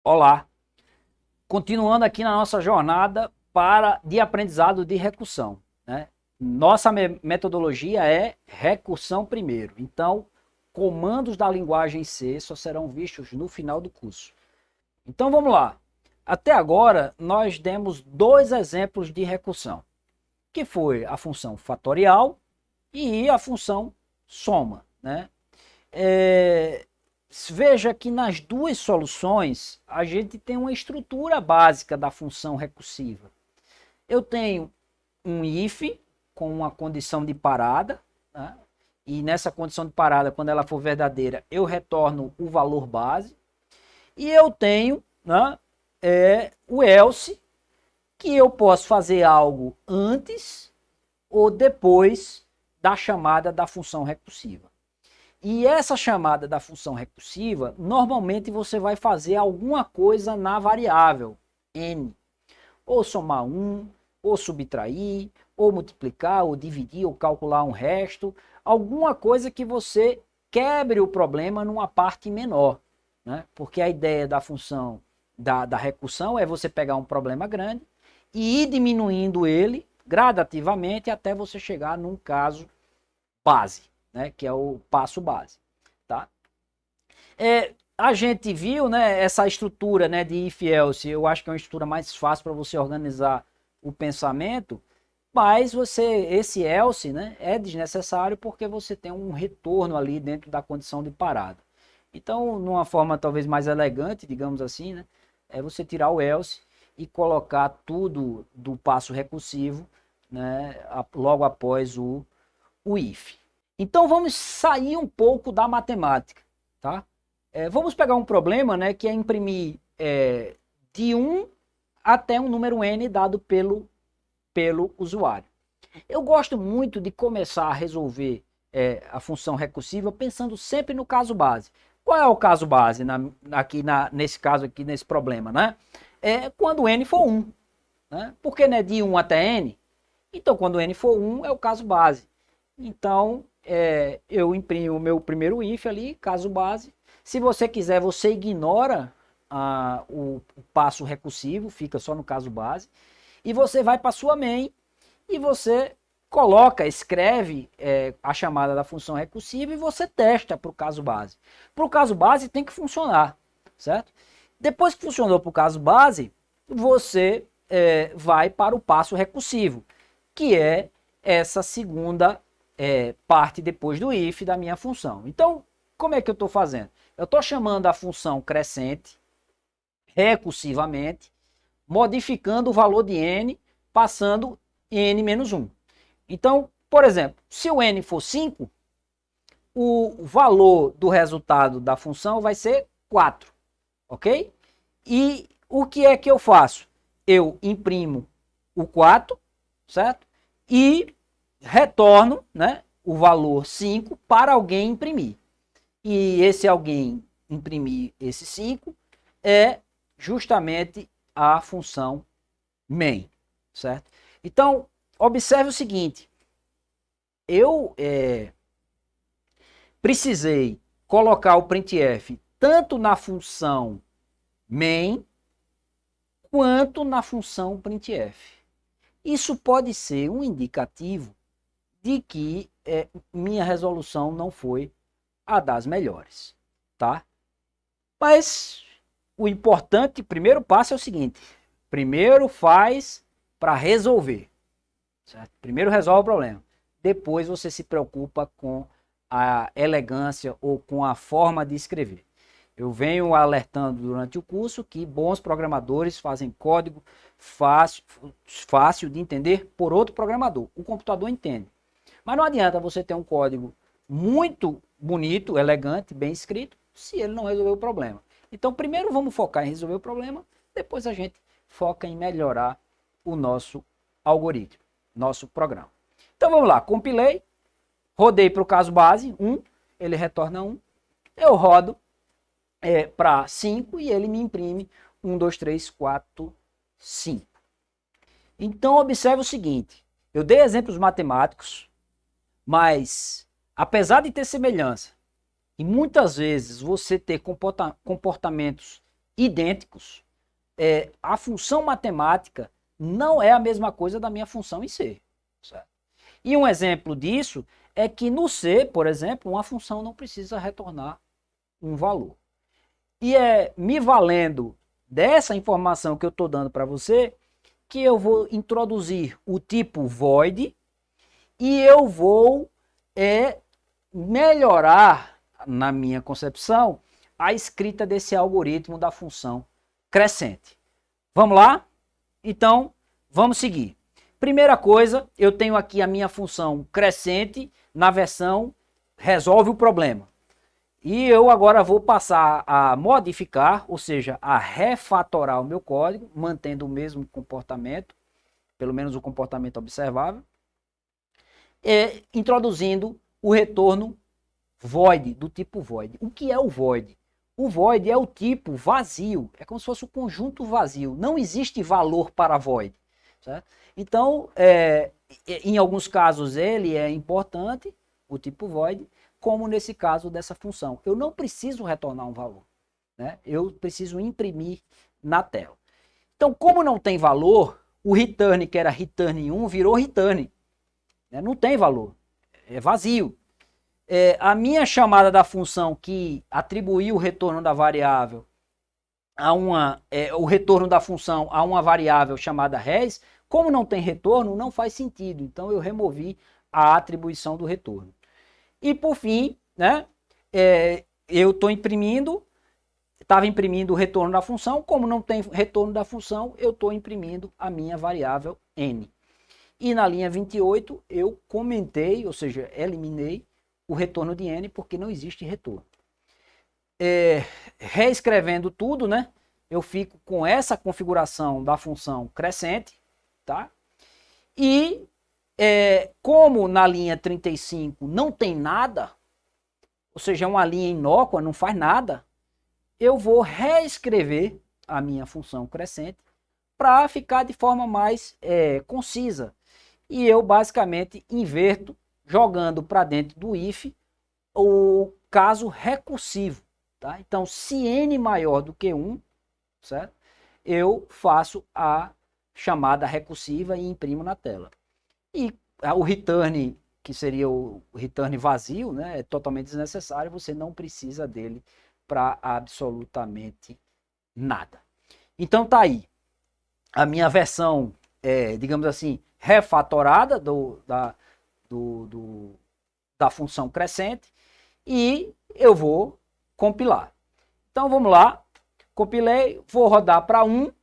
Olá, continuando aqui na nossa jornada de aprendizado de recursão, né? Nossa metodologia é recursão primeiro, então comandos da linguagem C só serão vistos no final do curso. Então vamos lá. Até agora nós demos dois exemplos de recursão, que foi a função fatorial e a função soma, né? Veja que nas duas soluções a gente tem uma estrutura básica da função recursiva. Eu tenho um if com uma condição de parada, né? E nessa condição de parada, quando ela for verdadeira, eu retorno o valor base. E eu tenho, né, o else, que eu posso fazer algo antes ou depois da chamada da função recursiva. E essa chamada da função recursiva, normalmente você vai fazer alguma coisa na variável n. Ou somar 1, ou subtrair, ou multiplicar, ou dividir, ou calcular um resto. Alguma coisa que você quebre o problema numa parte menor, né? Porque a ideia da função da recursão é você pegar um problema grande e ir diminuindo ele gradativamente até você chegar num caso base, né, que é o passo base, tá? A gente viu, né, essa estrutura, né, de if else. Eu acho que é uma estrutura mais fácil para você organizar o pensamento, mas esse else, né, é desnecessário porque você tem um retorno ali dentro da condição de parada. Então, numa forma talvez mais elegante, digamos assim, né, é você tirar o else e colocar tudo do passo recursivo, né, logo após o if. Então vamos sair um pouco da matemática, tá? Vamos pegar um problema, né, que é imprimir de 1 até um número n dado pelo usuário. Eu gosto muito de começar a resolver a função recursiva pensando sempre no caso base. Qual é o caso base nesse caso aqui, nesse problema, né? É quando n for 1, né? Porque né, de 1 até n, então quando n for 1 é o caso base. Então, eu imprimo o meu primeiro if ali, caso base. Se você quiser, você ignora o passo recursivo, fica só no caso base. E você vai para a sua main e você escreve a chamada da função recursiva e você testa para o caso base. Para o caso base tem que funcionar, certo? Depois que funcionou para o caso base, você vai para o passo recursivo, que é essa segunda parte depois do if da minha função. Então, como é que eu estou fazendo? Eu estou chamando a função crescente recursivamente, modificando o valor de n, passando n menos 1. Então, por exemplo, se o n for 5, o valor do resultado da função vai ser 4, ok? E o que é que eu faço? Eu imprimo o 4, certo? E retorno, né, o valor 5 para alguém imprimir. E esse alguém imprimir esse 5 é justamente a função main, certo? Então, observe o seguinte, eu precisei colocar o printf tanto na função main quanto na função printf. Isso pode ser um indicativo de que minha resolução não foi a das melhores, tá? Mas o importante, o primeiro passo é o seguinte, primeiro faz para resolver, certo? Primeiro resolve o problema, depois você se preocupa com a elegância ou com a forma de escrever. Eu venho alertando durante o curso que bons programadores fazem código fácil de entender por outro programador. O computador entende. Mas não adianta você ter um código muito bonito, elegante, bem escrito, se ele não resolver o problema. Então, primeiro vamos focar em resolver o problema, depois a gente foca em melhorar o nosso algoritmo, nosso programa. Então vamos lá, compilei, rodei para o caso base, 1, ele retorna 1, eu rodo para 5 e ele me imprime 1, 2, 3, 4, 5. Então observe o seguinte, eu dei exemplos matemáticos, mas apesar de ter semelhança, e muitas vezes você ter comportamentos idênticos. A função matemática não é a mesma coisa da minha função em C. Certo? E um exemplo disso é que no C, por exemplo, uma função não precisa retornar um valor. E é me valendo dessa informação que eu estou dando para você que eu vou introduzir o tipo void e eu vou melhorar, na minha concepção, a escrita desse algoritmo da função crescente. Vamos lá? Então, vamos seguir. Primeira coisa, eu tenho aqui a minha função crescente na versão resolve o problema. E eu agora vou passar a modificar, ou seja, a refatorar o meu código, mantendo o mesmo comportamento, pelo menos o comportamento observável, introduzindo o retorno void, do tipo void. O que é o void? O void é o tipo vazio, é como se fosse o conjunto vazio, não existe valor para void. Certo? Então, em alguns casos ele é importante, o tipo void, como nesse caso dessa função. Eu não preciso retornar um valor, né? Eu preciso imprimir na tela. Então, como não tem valor, o return, que era return 1, virou return. Né? Não tem valor, é vazio. A minha chamada da função que atribuiu o retorno da variável a o retorno da função a uma variável chamada res, como não tem retorno, não faz sentido. Então, eu removi a atribuição do retorno. E por fim, né, eu estou estava imprimindo o retorno da função, como não tem retorno da função, eu estou imprimindo a minha variável n. E na linha 28 eu comentei, ou seja, eliminei o retorno de n porque não existe retorno. Reescrevendo tudo, né, eu fico com essa configuração da função crescente, tá? E como na linha 35 não tem nada, ou seja, é uma linha inócua, não faz nada, eu vou reescrever a minha função crescente para ficar de forma mais concisa. E eu basicamente inverto, jogando para dentro do if o caso recursivo. Tá? Então, se n maior do que 1, certo? Eu faço a chamada recursiva e imprimo na tela. E o return, que seria o return vazio, né, é totalmente desnecessário, você não precisa dele para absolutamente nada. Então tá aí a minha versão, digamos assim, refatorada da função crescente e eu vou compilar. Então vamos lá, compilei, vou rodar para 1, o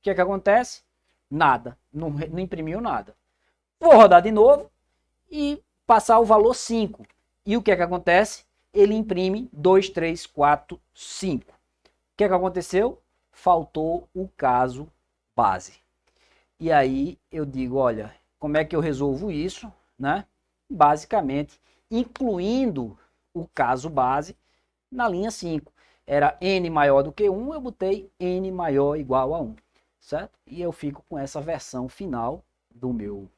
que é que acontece? Nada, não imprimiu nada. Vou rodar de novo e passar o valor 5. E o que é que acontece? Ele imprime 2, 3, 4, 5. O que é que aconteceu? Faltou o caso base. E aí eu digo, olha, como é que eu resolvo isso? Né? Basicamente, incluindo o caso base na linha 5. Era n maior do que 1, eu botei n maior ou igual a 1. Certo? E eu fico com essa versão final do meu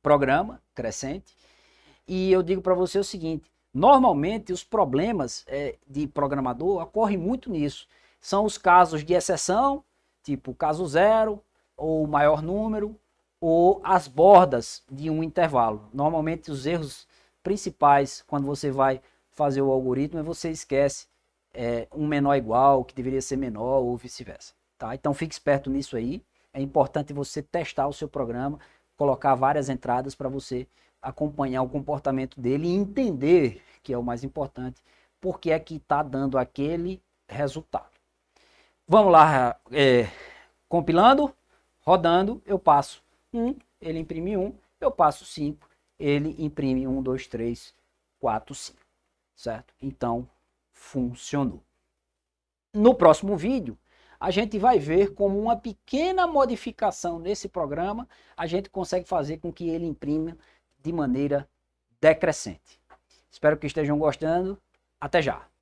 programa crescente. E eu digo para você o seguinte, normalmente os problemas de programador ocorrem muito nisso. São os casos de exceção, tipo caso zero, ou maior número, ou as bordas de um intervalo. Normalmente os erros principais quando você vai fazer o algoritmo é você esquece um menor igual, que deveria ser menor, ou vice-versa. Tá? Então fique esperto nisso aí. É importante você testar o seu programa, colocar várias entradas para você acompanhar o comportamento dele e entender, que é o mais importante, porque é que está dando aquele resultado. Vamos lá, compilando, rodando, eu passo 1, ele imprime 1, eu passo 5, ele imprime 1, 2, 3, 4, 5, certo? Então, funcionou. No próximo vídeo, a gente vai ver como uma pequena modificação nesse programa, a gente consegue fazer com que ele imprima de maneira decrescente. Espero que estejam gostando. Até já!